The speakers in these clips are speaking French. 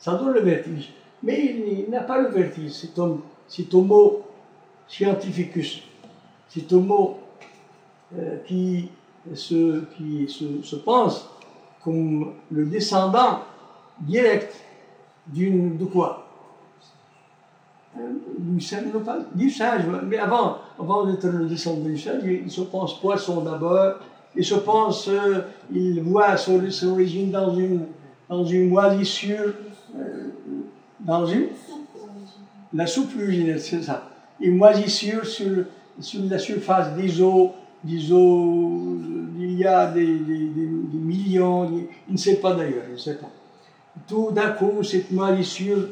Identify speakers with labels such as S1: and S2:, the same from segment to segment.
S1: Ça donne le vertige. Mais il n'a pas le vertige, cet homo scientificus, cet homo qui se pense comme le descendant direct de quoi? Du singe, mais avant d'être le descendant du singe, il se pense poisson d'abord, il voit son origine dans une moisissure, la soupe originelle, c'est ça, une moisissure sur la surface des eaux, il y a des millions, il ne sait pas d'ailleurs, il ne sait pas. Tout d'un coup, cette moisissure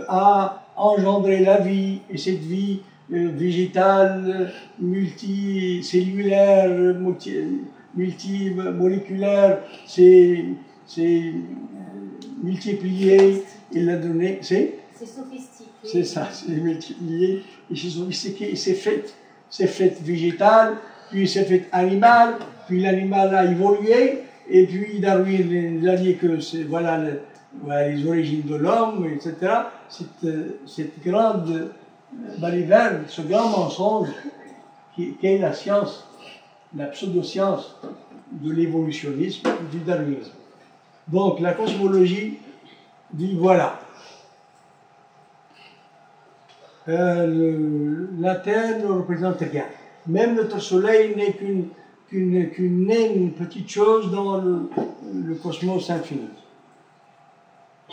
S1: a engendré la vie, et cette vie végétale, multicellulaire, multimoléculaire, s'est multipliée, il l'a donné, c'est
S2: sophistiqué.
S1: C'est ça, c'est multiplié, et c'est sophistiqué, et c'est fait végétal, puis c'est fait animal, puis l'animal a évolué, et puis Darwin a dit que voilà les origines de l'homme, etc. Cette grande baliverne, ce grand mensonge qu'est la science, la pseudo-science de l'évolutionnisme, du darwinisme. Donc la cosmologie dit voilà, la Terre ne représente rien. Même notre Soleil n'est qu'une naine, petite chose dans le cosmos infini.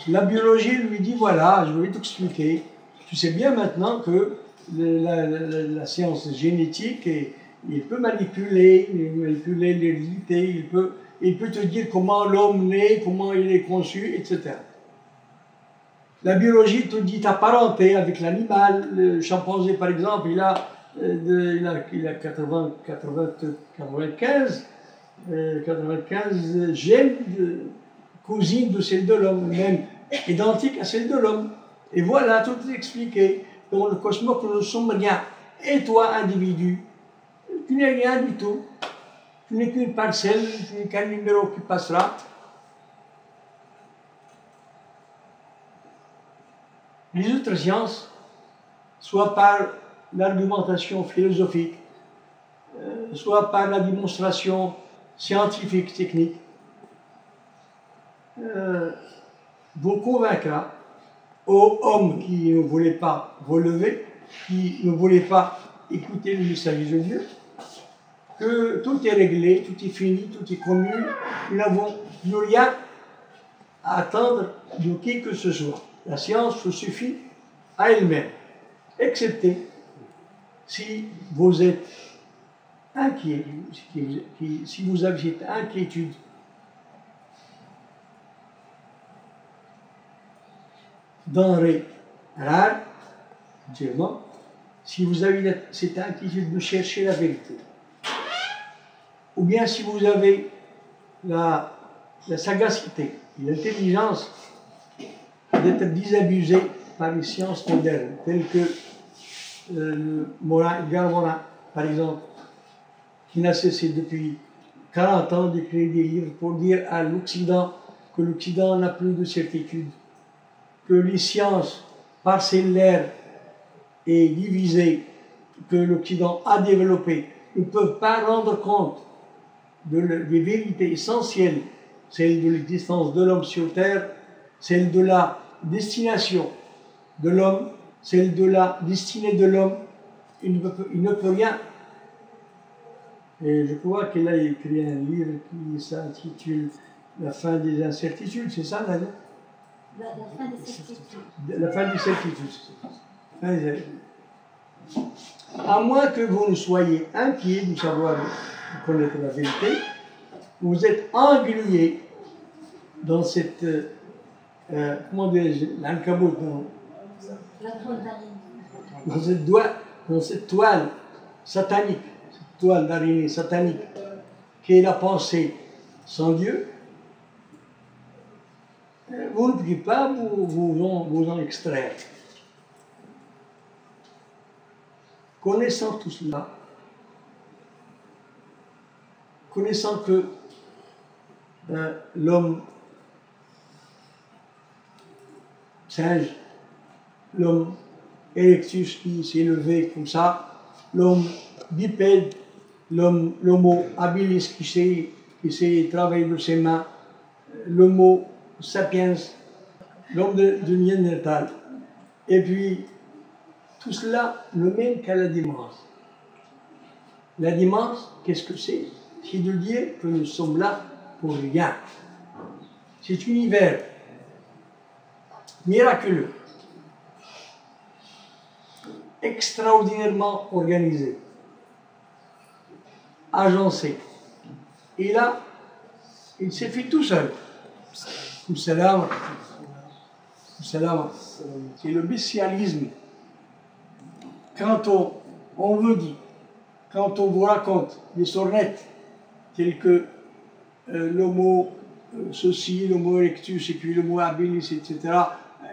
S1: La biologie lui dit voilà, je vais t'expliquer. Tu sais bien maintenant que la science génétique, il peut manipuler l'hérédité, il peut te dire comment l'homme naît, comment il est conçu, etc. La biologie te dit ta parenté avec l'animal. Le chimpanzé, par exemple, il a 95 gènes cousines de celle de l'homme, même identiques à celle de l'homme. Et voilà, tout est expliqué. Dans le cosmos, nous ne sommes rien. Et toi, individu, tu n'es rien du tout. Tu n'es qu'une parcelle, tu n'es qu'un numéro qui passera. Les autres sciences, soit par l'argumentation philosophique, soit par la démonstration scientifique, technique, vous convaincra aux hommes qui ne voulaient pas relever, qui ne voulaient pas écouter le message de Dieu, que tout est réglé, tout est fini, tout est connu, nous n'avons plus rien à attendre de qui que ce soit. La science se suffit à elle-même, excepté si vous êtes inquiet, si vous avez cette inquiétude denrées rares, actuellement, si vous avez cette inquiétude de chercher la vérité, ou bien si vous avez la sagacité, l'intelligence d'être désabusé par les sciences modernes, telles que Edgar Morin, par exemple, qui n'a cessé depuis 40 ans d'écrire des livres pour dire à l'Occident que l'Occident n'a plus de certitude, que les sciences parcellaires et divisées que l'Occident a développées ne peuvent pas rendre compte des vérités essentielles, celles de l'existence de l'homme sur Terre, celles de la destination de l'homme, celles de la destinée de l'homme. Il ne peut rien. Et je crois qu'il a écrit un livre qui s'intitule La fin des incertitudes, c'est ça, là,
S2: la fin des certitudes.
S1: La fin des certitudes. À moins que vous ne soyez inquiet de savoir connaître la vérité, vous êtes englué dans cette, comment dirais-je, l'ankabut, dans cette toile satanique, cette toile d'araignée satanique, qui est la pensée sans Dieu. Vous ne pouvez pas vous en extraire. Connaissant tout cela, connaissant que l'homme singe, l'homme erectus qui s'est levé comme ça, l'homme bipède, l'homo habilis qui sait travailler de ses mains, l'homo sapiens, l'homme de Néandertal. Et puis, tout cela ne mène qu'à la démence. La démence, qu'est-ce que c'est? C'est de dire que nous sommes là pour rien. Cet univers miraculeux, extraordinairement organisé, agencé. Et là, il s'est fait tout seul. Salam. C'est le bestialisme. Quand on vous dit, quand on vous raconte des sornettes telles que l'homo ceci, l'homo erectus et puis l'homo habilis, etc.,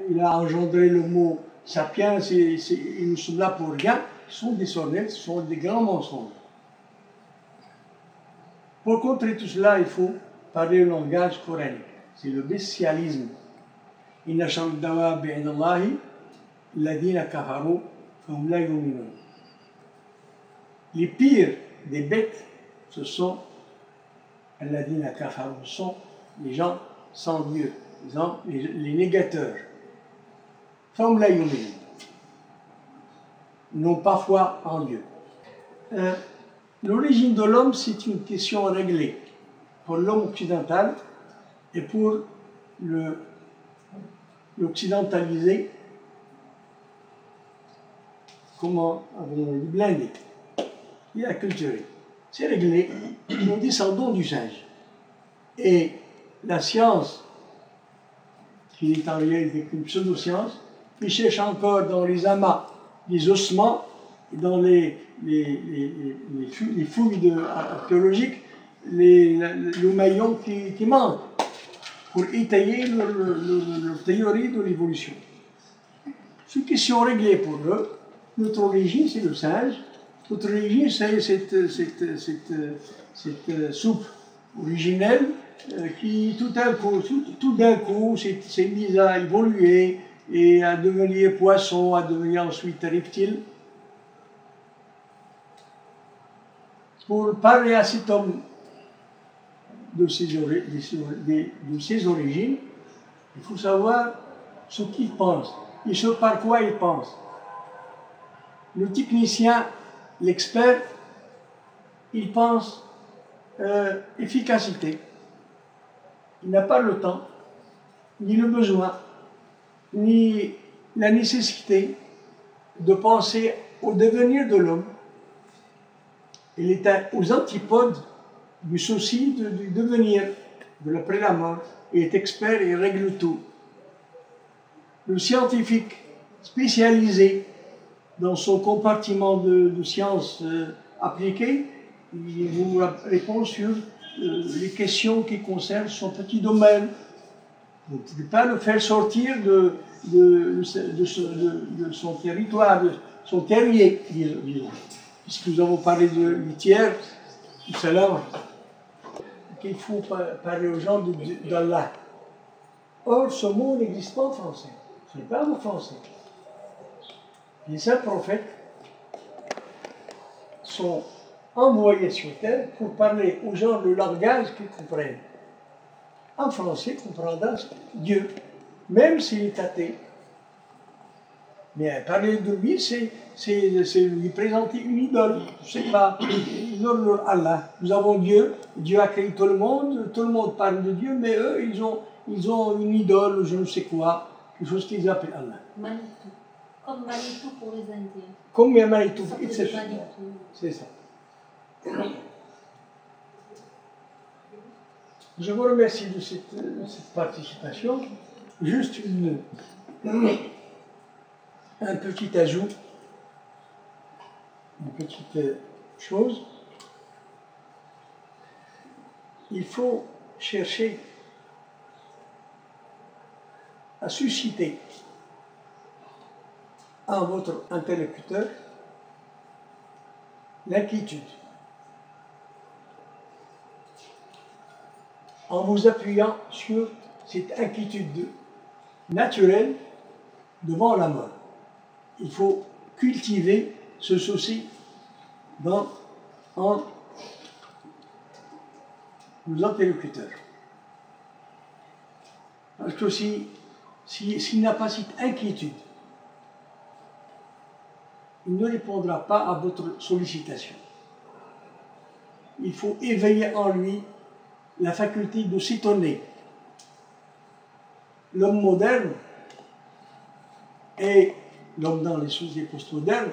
S1: il a engendré le mot sapiens et nous sommes là pour rien, ce sont des sornettes, ce sont des grands mensonges. Pour contrer tout cela, il faut parler le langage coranique. C'est le bestialisme. Inna shar ad-dawabi 'inda Allahi alladhina kafaru fahum la yu'minun. Les pires des bêtes, ce sont alladhina kafaru, ce sont les gens sans Dieu, les négateurs. Fahum la yu'minun. N'ont pas foi en Dieu. L'origine de l'homme, c'est une question réglée pour l'homme occidental et pour l'occidentalisé, comment avons-nous dit, blindé, et acculturé. C'est réglé, nous descendons du singe. Et la science, qui est en réalité une pseudo-science, qui cherche encore dans les amas, les ossements, et dans les fouilles archéologiques, le maillon qui manque pour étayer leur théorie de l'évolution. C'est une question réglée pour eux. Notre origine, c'est le singe. Notre origine, c'est cette soupe originelle qui, tout d'un coup, s'est mise à évoluer et à devenir poisson, à devenir ensuite reptile. Pour parler à cet homme de ses origines, il faut savoir ce qu'il pense et ce par quoi il pense. Le technicien, l'expert, il pense efficacité. Il n'a pas le temps, ni le besoin, ni la nécessité de penser au devenir de l'homme. Il est aux antipodes du souci du devenir, de l'après la mort. Il est expert et règle tout. Le scientifique spécialisé dans son compartiment de sciences appliquées, il vous répond sur les questions qui concernent son petit domaine. Vous ne pouvez pas le faire sortir de son territoire, de son terrier, disons. Puisque nous avons parlé de litière, tout à l'heure, qu'il faut parler aux gens d'Allah. Or, ce mot n'existe pas en français. Ce n'est pas un mot français. Les saints prophètes sont envoyés sur terre pour parler aux gens le langage qu'ils comprennent. En français, comprendra Dieu, même s'il est athée. Mais parler de lui, c'est lui présenter une idole. Je ne sais pas, Allah. Nous avons Dieu, Dieu a créé tout le monde parle de Dieu, mais eux, ils ont une idole, je ne sais quoi, quelque chose qu'ils appellent Allah.
S2: Manitou. Comme Manitou pour les Indiens.
S1: Comme Manitou, c'est ça. Je vous remercie de cette participation. Juste un petit ajout, une petite chose. Il faut chercher à susciter en votre interlocuteur l'inquiétude, en vous appuyant sur cette inquiétude naturelle devant la mort. Il faut cultiver ce souci en nos interlocuteurs. Parce que s'il n'a pas cette inquiétude, il ne répondra pas à votre sollicitation. Il faut éveiller en lui la faculté de s'étonner. L'homme moderne et l'homme dans les sociétés postmodernes,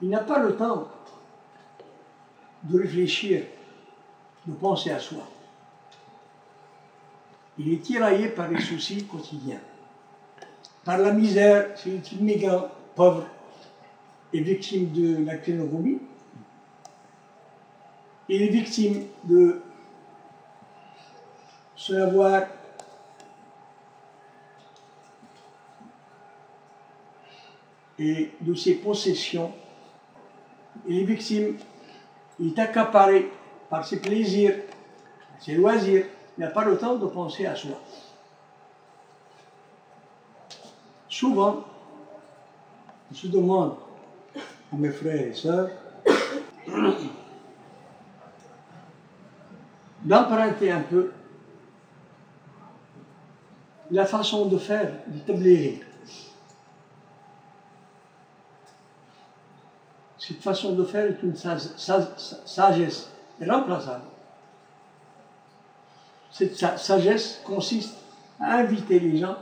S1: il n'a pas le temps de réfléchir, de penser à soi. Il est tiraillé par les soucis quotidiens, par la misère, c'est immigrant, pauvre et victime de la xénophobie. Il est victime de se avoir et de ses possessions. Il est victime, il est accaparé par ses plaisirs, ses loisirs. Il n'a pas le temps de penser à soi. Souvent, on se demande, mes frères et sœurs, d'emprunter un peu la façon de faire du tablighi. Cette façon de faire est une sagesse irremplaçable. Cette sagesse consiste à inviter les gens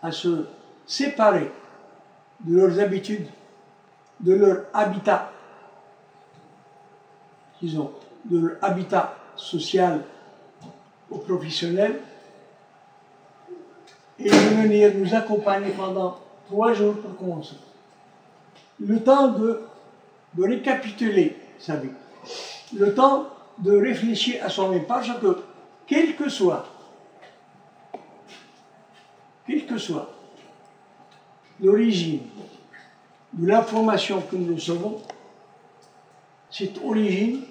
S1: à se séparer de leurs habitudes, de leur habitat, disons, de leur habitat social ou professionnel, et de venir nous accompagner pendant 3 jours pour commencer. Le temps de récapituler sa vie, le temps de réfléchir à soi-même, parce que quelle que soit l'origine de l'information que nous recevons, cette origine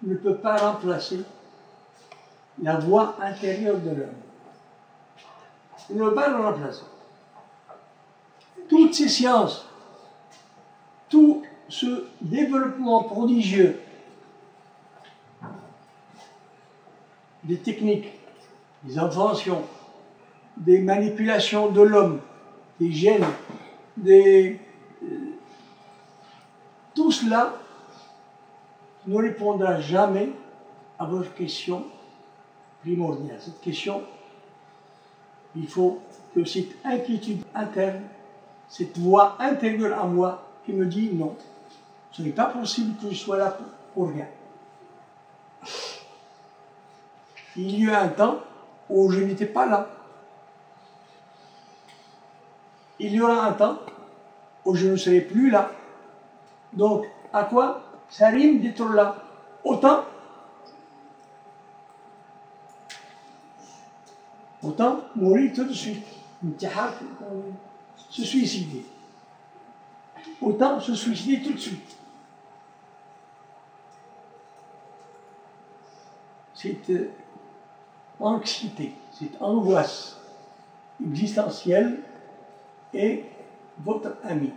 S1: ne peut pas remplacer la voix intérieure de l'homme. Il ne peut pas le remplacer. Toutes ces sciences, tout ce développement prodigieux des techniques, des inventions, des manipulations de l'homme, des gènes, tout cela ne répondra jamais à votre question primordiale. Cette question, il faut que cette inquiétude interne, cette voix intérieure à moi qui me dit non, ce n'est pas possible que je sois là pour rien. Il y a eu un temps où je n'étais pas là. Il y aura un temps où je ne serai plus là. Donc, à quoi ça rime d'être là? Autant mourir tout de suite. Se suicider. Autant se suicider tout de suite. Cette anxiété, cette angoisse existentielle est votre ami,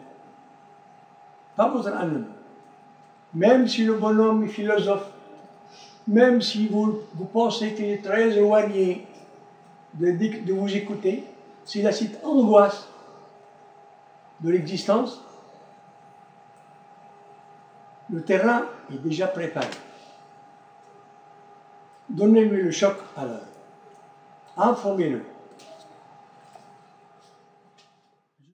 S1: pas votre ennemi. Même si le bonhomme est philosophe, même si vous pensez qu'il est très éloigné de vous écouter, s'il a cette angoisse de l'existence, le terrain est déjà préparé. Donnez-lui le choc alors. Informez-le.